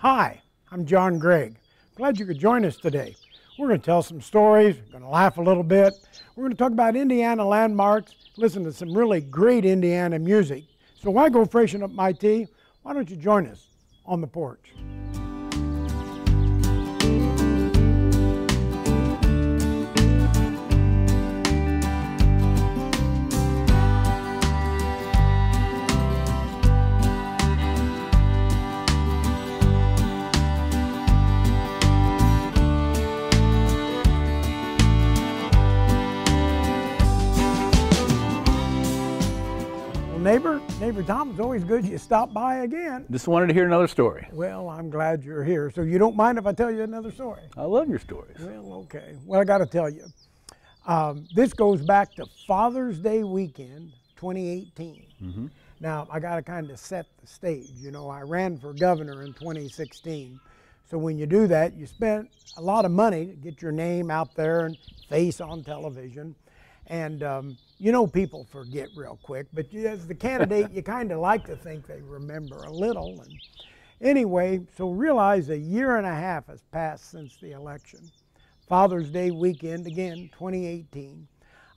Hi, I'm John Gregg. Glad you could join us today. We're going to tell some stories, we're going to laugh a little bit. We're going to talk about Indiana landmarks, listen to some really great Indiana music. So while I go freshen up my tea, why don't you join us on the porch? Neighbor Tom, it's always good you stop by again. Just wanted to hear another story. Well, I'm glad you're here. So you don't mind if I tell you another story? I love your stories. Well, okay. Well, I got to tell you. This goes back to Father's Day weekend, 2018. Mm-hmm. Now, I got to kind of set the stage. You know, I ran for governor in 2016. So when you do that, you spend a lot of money to get your name out there and face on television. And you know, people forget real quick, but as the candidate, you kind of like to think they remember a little. And anyway, so realize a year and a half has passed since the election. Father's Day weekend, again, 2018.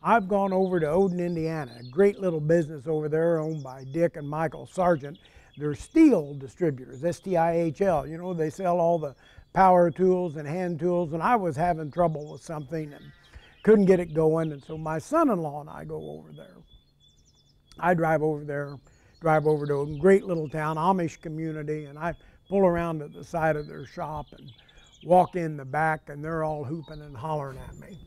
I've gone over to Haute, Indiana, a great little business over there owned by Dick and Michael Sargent. They're steel distributors, S-T-I-H-L. You know, they sell all the power tools and hand tools, and I was having trouble with something and couldn't get it going, and so my son-in-law and I go over there. I drive over to a great little town, Amish community, and I pull around to the side of their shop and walk in the back, and they're all hooping and hollering at me.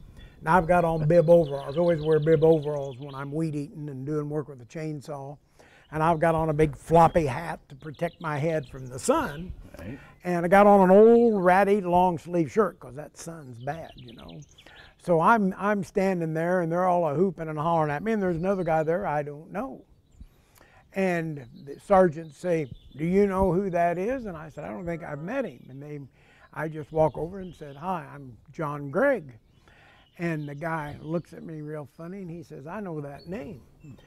Now I've got on bib overalls. I always wear bib overalls when I'm weed eating and doing work with a chainsaw. And I've got on a big floppy hat to protect my head from the sun. Right. And I got on an old ratty long sleeve shirt because that sun's bad, you know. So I'm standing there, and they're all hooping and hollering at me, and there's another guy there I don't know. And the sergeants say, "Do you know who that is?" And I said, "I don't think I've met him." And I just walk over and said, "Hi, I'm John Gregg." And the guy looks at me real funny, and he says, "I know that name." And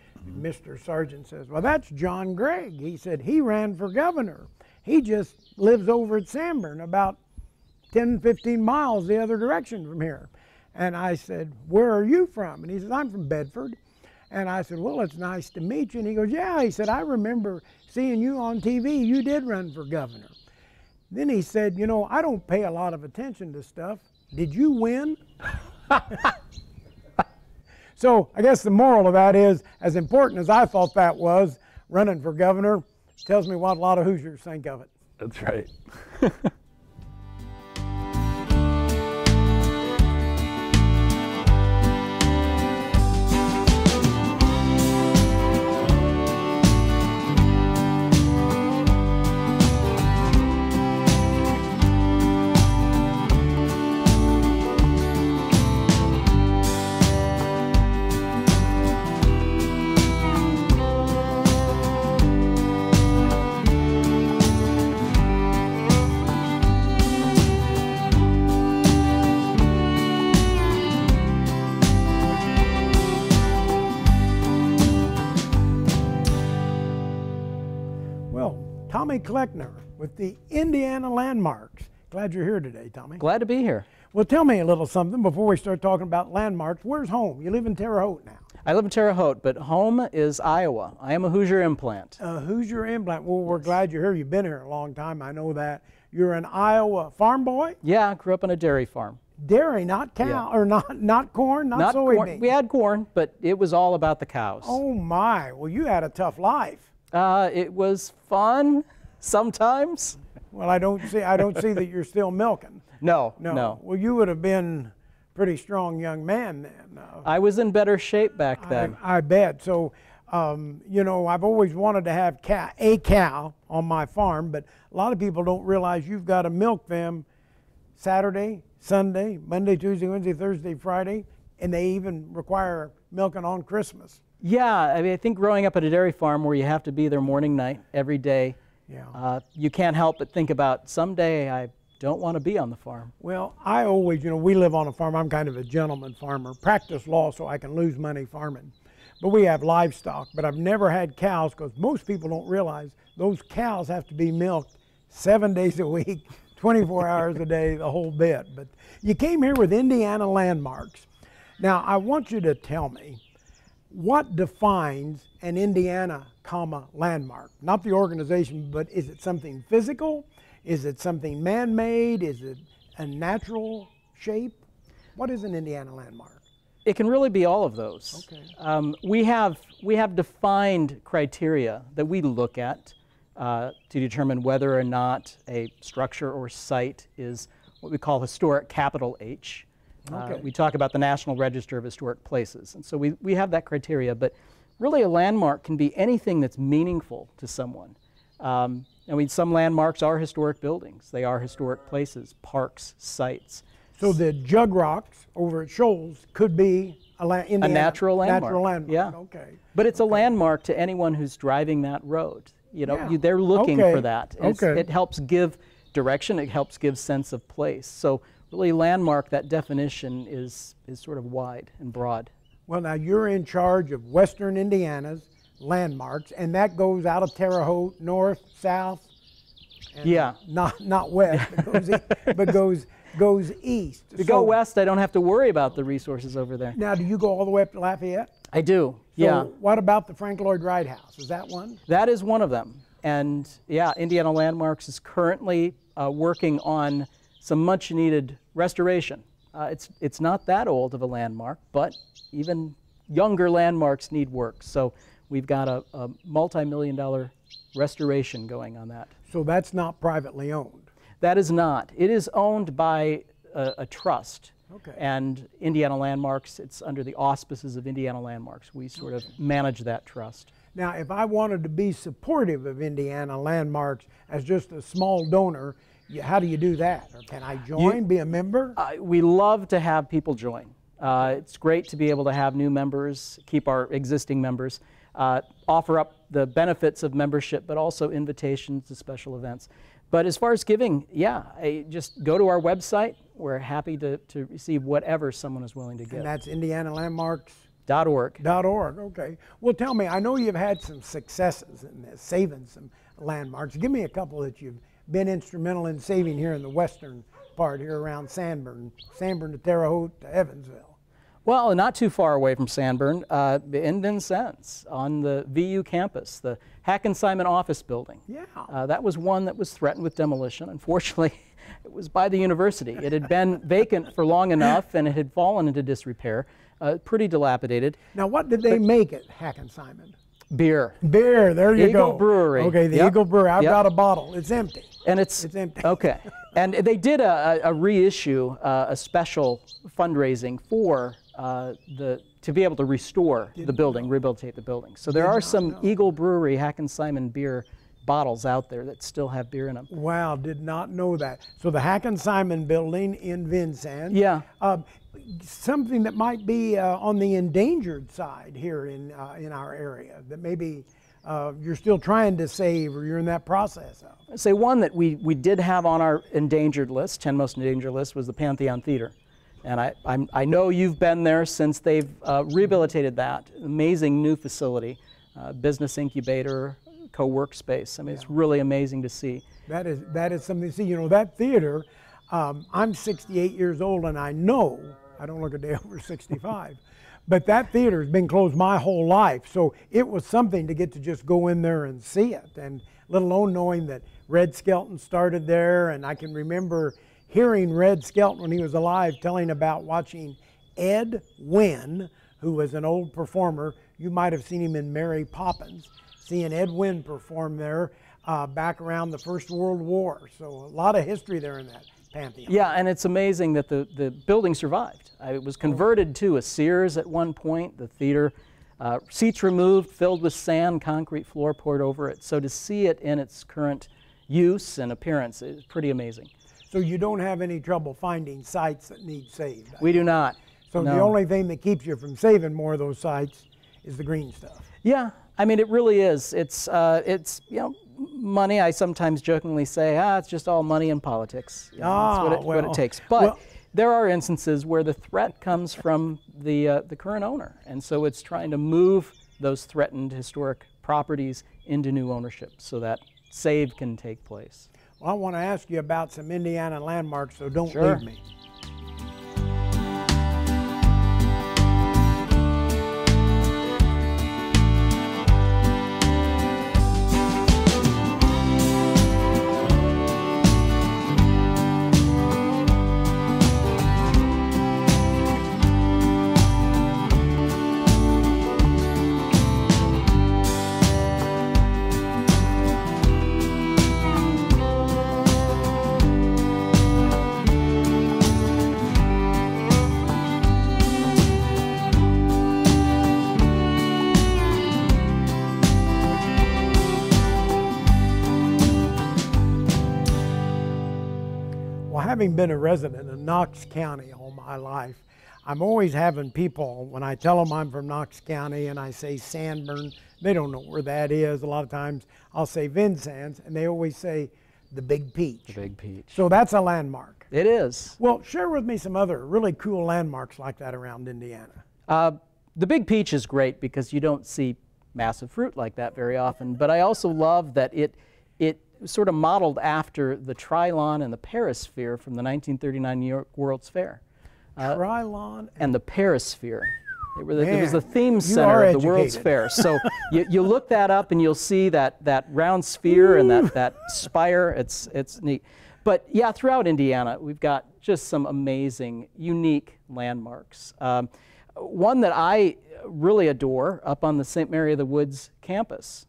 Mr. Sergeant says, "Well, that's John Gregg." He said, "He ran for governor. He just lives over at Sanborn, about 10, 15 miles the other direction from here." And I said, "Where are you from?" And he says, "I'm from Bedford." And I said, "Well, it's nice to meet you." And he goes, "Yeah." He said, "I remember seeing you on TV. You did run for governor." Then he said, "You know, I don't pay a lot of attention to stuff. Did you win?" So I guess the moral of that is, as important as I thought that was, running for governor, tells me what a lot of Hoosiers think of it. That's right. Tommy Kleckner with the Indiana Landmarks. Glad you're here today, Tommy. Glad to be here. Well, tell me a little something before we start talking about landmarks. Where's home? You live in Terre Haute now. I live in Terre Haute, but home is Iowa. I am a Hoosier implant. A Hoosier implant. Well, we're glad you're here. You've been here a long time. I know that. You're an Iowa farm boy? Yeah, I grew up on a dairy farm. Dairy, not cow, yeah. Or not corn, not soybeans. Corn. We had corn, but it was all about the cows. Oh my! Well, you had a tough life. It was fun sometimes. Well, I don't see that you're still milking. No. Well, you would have been a pretty strong young man then. I was in better shape back then. I bet. So, you know, I've always wanted to have a cow on my farm, but a lot of people don't realize you've got to milk them Saturday, Sunday, Monday, Tuesday, Wednesday, Thursday, Friday, and they even require milking on Christmas. Yeah, I mean, I think growing up at a dairy farm where you have to be there morning, night, every day, yeah. You can't help but think about someday I don't want to be on the farm. Well, I always, you know, we live on a farm. I'm kind of a gentleman farmer, practice law so I can lose money farming. But we have livestock, but I've never had cows because most people don't realize those cows have to be milked 7 days a week, 24 hours a day, the whole bit. But you came here with Indiana landmarks. Now, I want you to tell me, what defines an Indiana, landmark? Not the organization, but is it something physical? Is it something man-made? Is it a natural shape? What is an Indiana landmark? It can really be all of those. Okay. We have defined criteria that we look at to determine whether or not a structure or site is what we call historic, capital H. Okay. We talk about the National Register of Historic Places, and so we have that criteria, but really a landmark can be anything that's meaningful to someone. I mean, some landmarks are historic buildings. They are historic places, parks, sites. So the Jug Rocks over at Shoals could be a natural landmark. Natural landmark. Yeah. Okay. But it's a landmark to anyone who's driving that road. You know, Yeah. they're looking Okay. for that. It helps give direction. It helps give sense of place. So really, landmark, that definition is sort of wide and broad. Well, now you're in charge of Western Indiana's landmarks, and that goes out of Terre Haute, north, south. And Yeah. Not west, but goes east. If you go west, I don't have to worry about the resources over there. Now, do you go all the way up to Lafayette? I do, yeah. So what about the Frank Lloyd Wright House? Is that one? That is one of them. And yeah, Indiana Landmarks is currently working on some much needed restoration. It's not that old of a landmark, but even younger landmarks need work. So we've got a multi-million-dollar restoration going on that. So that's not privately owned? That is not. It is owned by a trust. Okay. And Indiana Landmarks, it's under the auspices of Indiana Landmarks. We sort of manage that trust. Now, if I wanted to be supportive of Indiana Landmarks as just a small donor, how do you do that? Or can I join, be a member? We love to have people join. It's great to be able to have new members, keep our existing members, offer up the benefits of membership, but also invitations to special events. But as far as giving, yeah, just go to our website. We're happy to receive whatever someone is willing to give. And that's .org. .org, okay. Well, tell me, I know you've had some successes in this, saving some landmarks. Give me a couple that you've been instrumental in saving here in the western part here around Sanborn to Terre Haute to Evansville. Well, not too far away from Sanborn, in Vincennes, on the VU campus, the Hackensimon office building. Yeah. That was one that was threatened with demolition. Unfortunately, it was by the university. It had been vacant for long enough, and it had fallen into disrepair, pretty dilapidated. Now, what did they make at Hackensimon? Beer. Beer, there you go. Eagle Brewery. Okay, the Yep. Eagle Brewery. I've Yep. got a bottle. It's empty. And it's empty. Okay. And they did a reissue, a special fundraising for to be able to restore the building, rehabilitate the building. So there are some Eagle Brewery Hackensimon beer bottles out there that still have beer in them. Wow, did not know that. So the Hackensimon building in Vincennes. Yeah. Something that might be on the endangered side here in our area that maybe you're still trying to save or you're in that process of. I'd say one that we did have on our endangered list, 10 most endangered list, was the Pantheon Theater. And I know you've been there since they've rehabilitated that. Amazing new facility, business incubator, co-work space. I mean, it's really amazing to see. That is something to see. You know, that theater, I'm 68 years old and I know, I don't look a day over 65, but that theater has been closed my whole life. So it was something to get to just go in there and see it. And let alone knowing that Red Skelton started there. And I can remember hearing Red Skelton when he was alive telling about watching Ed Wynn, who was an old performer. You might have seen him in Mary Poppins, seeing Ed Wynn perform there back around the First World War. So a lot of history there in that Pantheon. Yeah, and it's amazing that the building survived. It was converted to a Sears at one point, the theater. Seats removed, filled with sand, concrete floor poured over it. So to see it in its current use and appearance is pretty amazing. So you don't have any trouble finding sites that need saved? We do not. So no. The only thing that keeps you from saving more of those sites is the green stuff? Yeah, I mean, it really is. It's you know, money. I sometimes jokingly say, it's just all money and politics. You know, that's what it takes. But there are instances where the threat comes from the current owner, and so it's trying to move those threatened historic properties into new ownership so that save can take place. Well, I want to ask you about some Indiana landmarks, so don't Sure. leave me. Having been a resident of Knox County all my life, I'm always having people, when I tell them I'm from Knox County and I say Sanborn, they don't know where that is. A lot of times I'll say Vincennes, and they always say the Big Peach. The Big Peach. So that's a landmark. It is. Well, share with me some other really cool landmarks like that around Indiana. The Big Peach is great because you don't see massive fruit like that very often, but I also love that it sort of modeled after the Trilon and the Perisphere from the 1939 New York World's Fair. Trilon and the Perisphere. It was the theme you center are of the World's educated. Fair. So you look that up and you'll see that round sphere and that spire. It's neat. But yeah, throughout Indiana, we've got just some amazing, unique landmarks. One that I really adore up on the St. Mary of the Woods campus.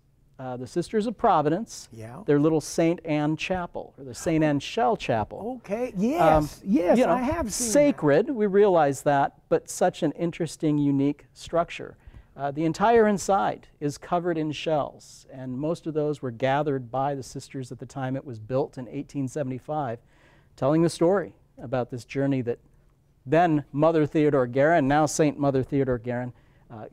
The Sisters of Providence, Yeah. their little St. Anne Chapel, or the St. Anne Shell Chapel. Okay, yes, yes, You know, I have seen sacred, we realize that, but such an interesting, unique structure. The entire inside is covered in shells, and most of those were gathered by the sisters at the time it was built in 1875, telling the story about this journey that then Mother Theodore Guerin, now Saint Mother Theodore Guerin,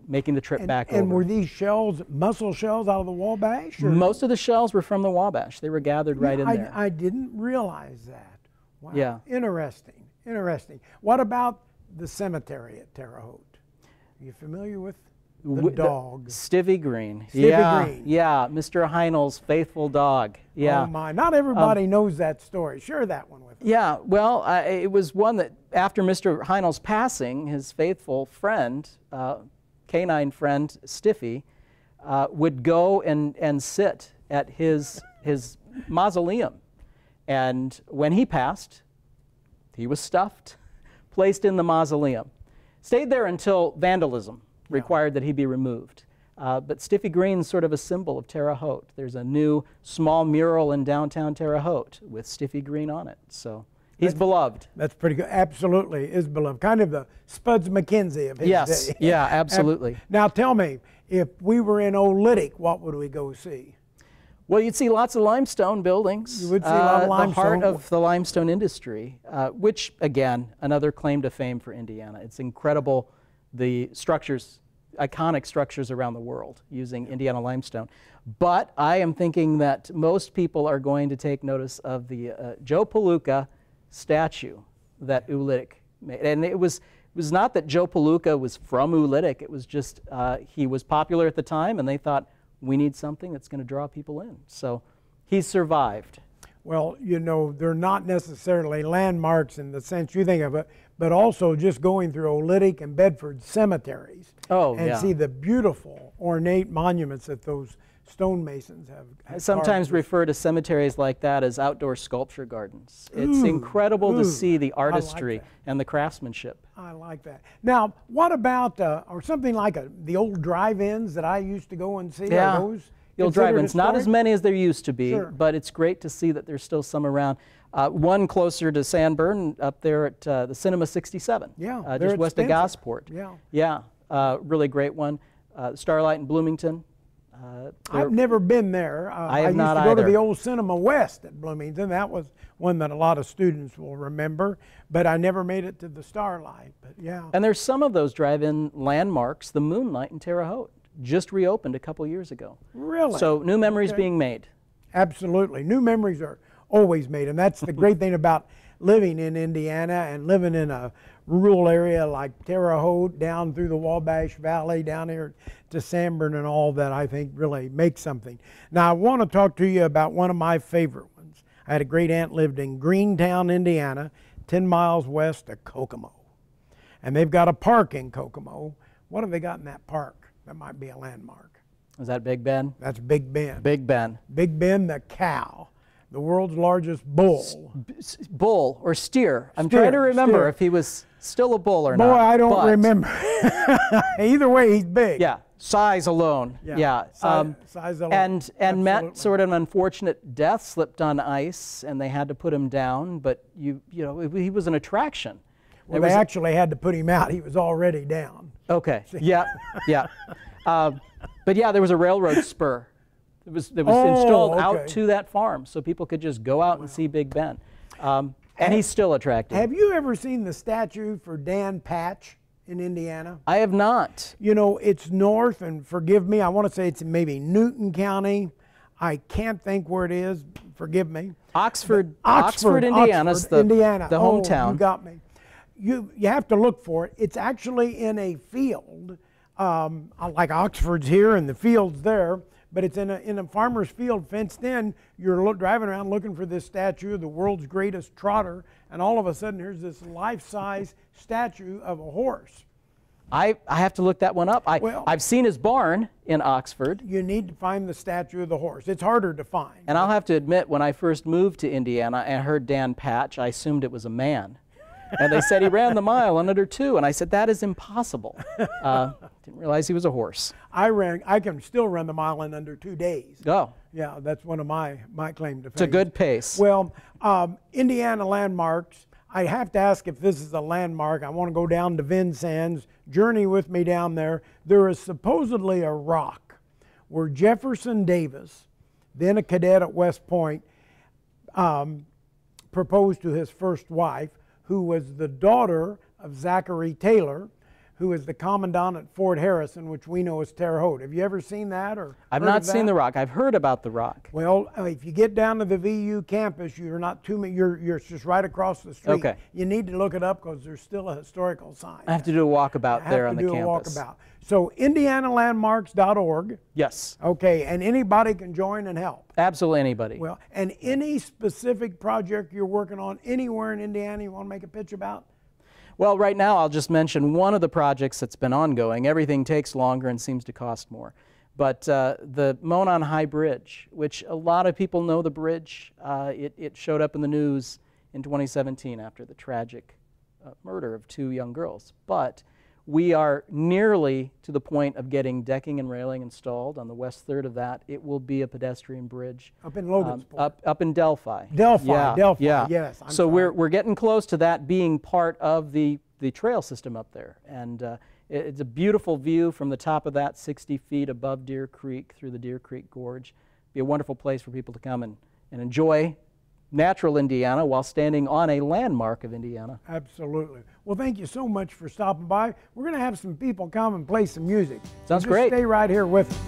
making the trip back over. And were these shells, mussel shells out of the Wabash? Or? Most of the shells were from the Wabash. They were gathered right in there. I didn't realize that. Wow. Yeah. Interesting, interesting. What about the cemetery at Terre Haute? Are you familiar with the dog? Stivy Green. Stivy Yeah, Green. yeah, Mr. Heinel's faithful dog. Yeah. Oh my, not everybody knows that story. Share that one with us. Yeah, well, it was one that after Mr. Heinel's passing, his faithful friend, canine friend Stiffy, would go and sit at his mausoleum. And when he passed, he was stuffed, placed in the mausoleum. Stayed there until vandalism required that he be removed. But Stiffy Green's sort of a symbol of Terre Haute. There's a new small mural in downtown Terre Haute with Stiffy Green on it. So he's beloved. That's pretty good. Absolutely is beloved. Kind of the Spuds McKenzie of his Yes, day. yeah, absolutely. Now tell me, if we were in Olytic, what would we go see? Well, you'd see lots of limestone buildings. You would see a lot of limestone. The heart of the limestone industry, which, again, another claim to fame for Indiana. It's incredible, the structures, iconic structures around the world using Indiana limestone. But I am thinking that most people are going to take notice of the Joe Palooka statue that Ulitic made. And it was not that Joe Palooka was from Ulitic. It was just he was popular at the time, and they thought, we need something that's going to draw people in. So he survived. Well, you know, they're not necessarily landmarks in the sense you think of it, but also just going through Olytic and Bedford cemeteries and see the beautiful ornate monuments that those stonemasons have I sometimes refer to cemeteries like that as outdoor sculpture gardens. It's incredible to see the artistry and the craftsmanship. I like that. Now, what about, or something like the old drive-ins that I used to go and see? Yeah, Are those the old considered drive-ins. Not as historic? many as there used to be, Sure. but it's great to see that there's still some around. One closer to Sanborn, up there at the Cinema 67. Yeah, they're just west of expensive. Gosport. Yeah. Yeah, really great one. Starlight in Bloomington. I've never been there. I have used not to go to either. the old Cinema West at Bloomington. That was one that a lot of students will remember, but I never made it to the Starlight. But yeah. And there's some of those drive-in landmarks. The Moonlight in Terre Haute just reopened a couple years ago. Really? So new memories being made. Absolutely. New memories are always made, and that's the great thing about living in Indiana and living in a rural area like Terre Haute, down through the Wabash Valley, down here to Sanborn and all that, I think really makes something. Now, I want to talk to you about one of my favorite ones. I had a great aunt lived in Greentown, Indiana, 10 miles west of Kokomo. And they've got a park in Kokomo. What have they got in that park? That might be a landmark. Is that Big Ben? That's Big Ben. Big Ben. Big Ben the cow, the world's largest bull. Bull or steer. I'm trying to remember if he was still a bull or not. Boy, I don't remember. Either way, he's big. Yeah, size alone. Yeah. Size alone. And met sort of an unfortunate death, slipped on ice, and they had to put him down. But you know, he was an attraction. Well, they actually had to put him out. He was already down. Okay. Yeah. Yeah. But yeah, there was a railroad spur. It was installed out to that farm, so people could just go out and see Big Ben. And he's still attractive. Have you ever seen the statue for Dan Patch in Indiana? I have not. You know, it's north, and forgive me, I want to say it's maybe Newton County. I can't think where it is. Forgive me. Oxford, Indiana is the hometown. You got me. You have to look for it. It's actually in a field, like Oxford's here and the field's there, but it's in a farmer's field fenced in. You're driving around looking for this statue of the world's greatest trotter, and all of a sudden here's this life-size statue of a horse. I have to look that one up. I've seen his barn in Oxford. You need to find the statue of the horse. It's harder to find. And I'll have to admit, when I first moved to Indiana and heard Dan Patch, I assumed it was a man. And they said he ran the mile in under 2, and I said, that is impossible. Didn't realize he was a horse. I can still run the mile in under 2 days. Oh. Yeah, that's one of my claim to fame. It's a good pace. Well, Indiana landmarks, I have to ask if this is a landmark. I want to go down to Vincennes, journey with me down there. There is supposedly a rock where Jefferson Davis, then a cadet at West Point, proposed to his first wife, who was the daughter of Zachary Taylor, who is the commandant at Fort Harrison, which we know as Terre Haute. Have you ever seen that? Or I've not seen the rock. I've heard about the rock. Well, if you get down to the VU campus, you're not too many. You're just right across the street. Okay. You need to look it up because there's still a historical sign. I have to do a walkabout there on the campus. Have to do a walkabout. So IndianaLandmarks.org. Yes. Okay, and anybody can join and help. Absolutely anybody. Well, and any specific project you're working on anywhere in Indiana you want to make a pitch about? Well, right now I'll just mention one of the projects that's been ongoing. Everything takes longer and seems to cost more. But the Monon High Bridge, which a lot of people know the bridge, it showed up in the news in 2017 after the tragic murder of 2 young girls. But we are nearly to the point of getting decking and railing installed on the west third of that. It will be a pedestrian bridge. Up in Logansport. Up in Delphi. Delphi, yeah. Yes. So we're getting close to that being part of the trail system up there. And it's a beautiful view from the top of that, 60 feet above Deer Creek through the Deer Creek Gorge. Be a wonderful place for people to come and enjoy natural Indiana while standing on a landmark of Indiana. Absolutely. Well, thank you so much for stopping by. We're going to have some people come and play some music. Sounds so great. Stay right here with us.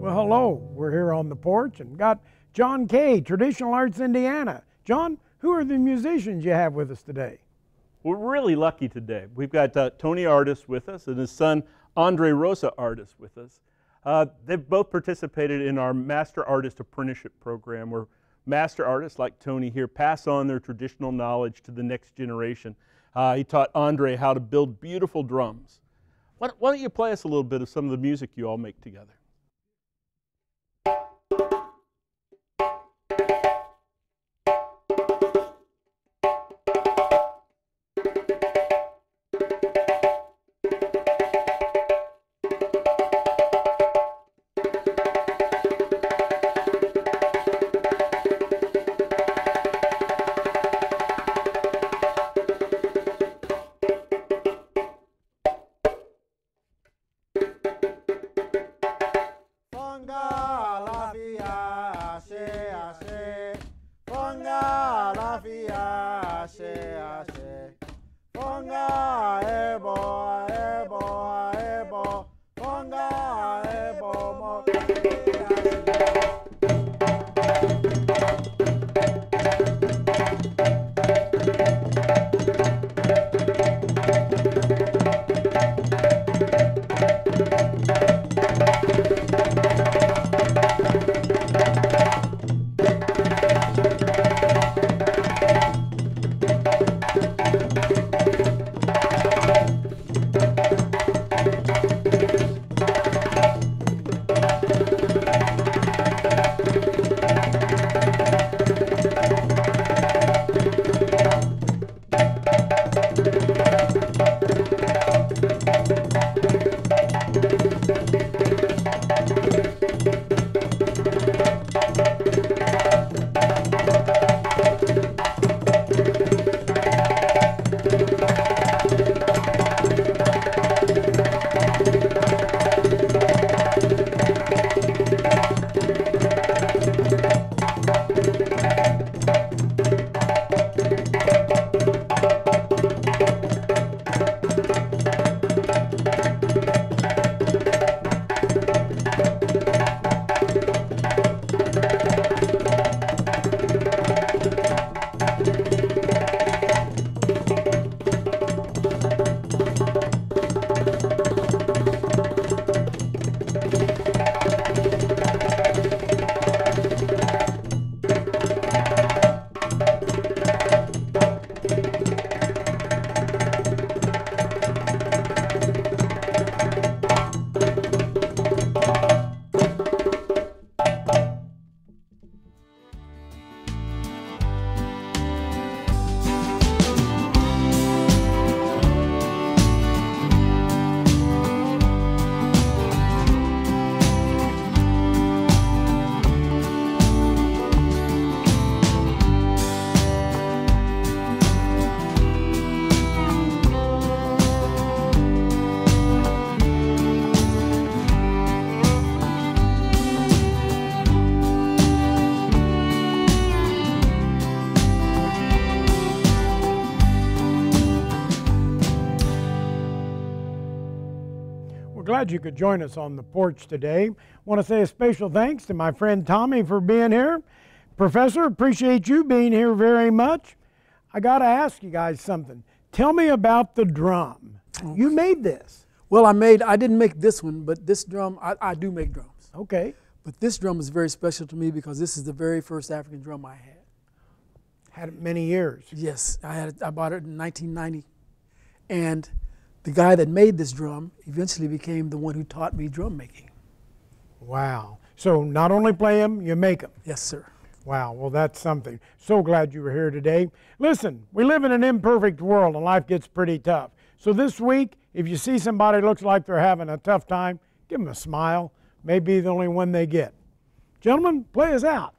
Hello, we're here on the porch and got John Kay, Traditional Arts Indiana. John, who are the musicians you have with us today? We're really lucky today. We've got Tony Artis with us and his son Andre Rosa Artis with us. They've both participated in our Master Artist Apprenticeship program, where master artists like Tony here pass on their traditional knowledge to the next generation. He taught Andre how to build beautiful drums. Why don't you play us a little bit of some of the music you all make together? glad you could join us on the porch today. Want to say a special thanks to my friend Tommy for being here. Professor, appreciate you being here very much. I got to ask you guys something. Tell me about the drum. You made this. Well, I didn't make this one, but this drum, I do make drums. Okay. But this drum is very special to me because this is the very first African drum I had. Had it many years. Yes, I bought it in 1990. And the guy that made this drum eventually became the one who taught me drum making. Wow. So not only play them, you make them. Yes, sir. Wow, well that's something. So glad you were here today. Listen, we live in an imperfect world and life gets pretty tough. So this week, if you see somebody who looks like they're having a tough time, give them a smile. Maybe the only one they get. Gentlemen, play us out.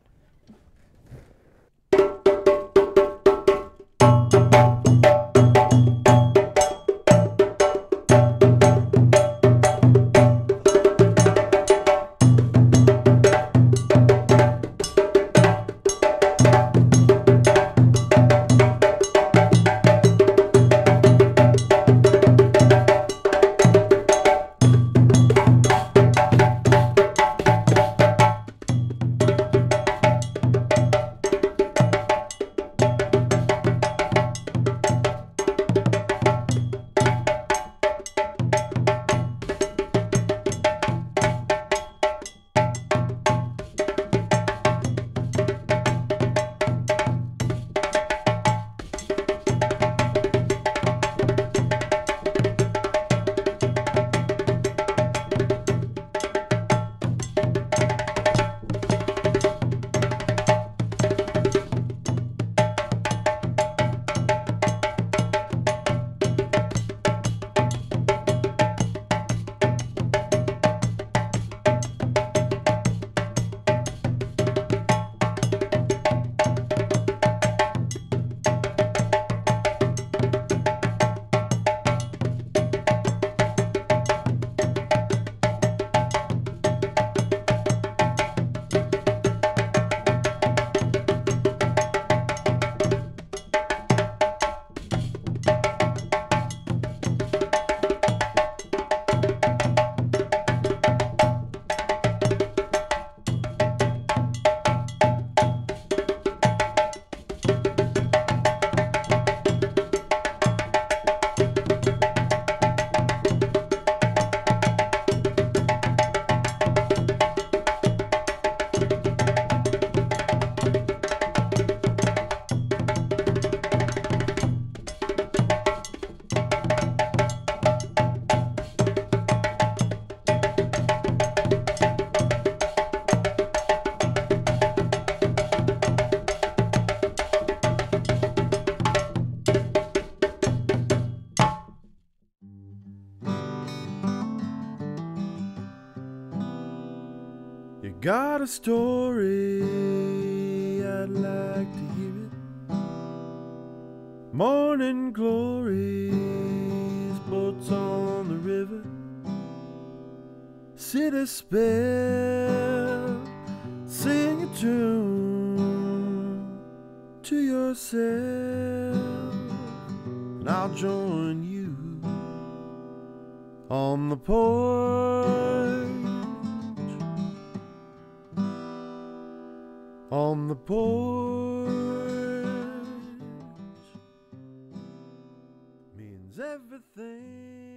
Got a story, I'd like to hear it. Morning glories, boats on the river. Sit a spell, sing a tune to yourself, and I'll join you on the porch. On the porch means everything.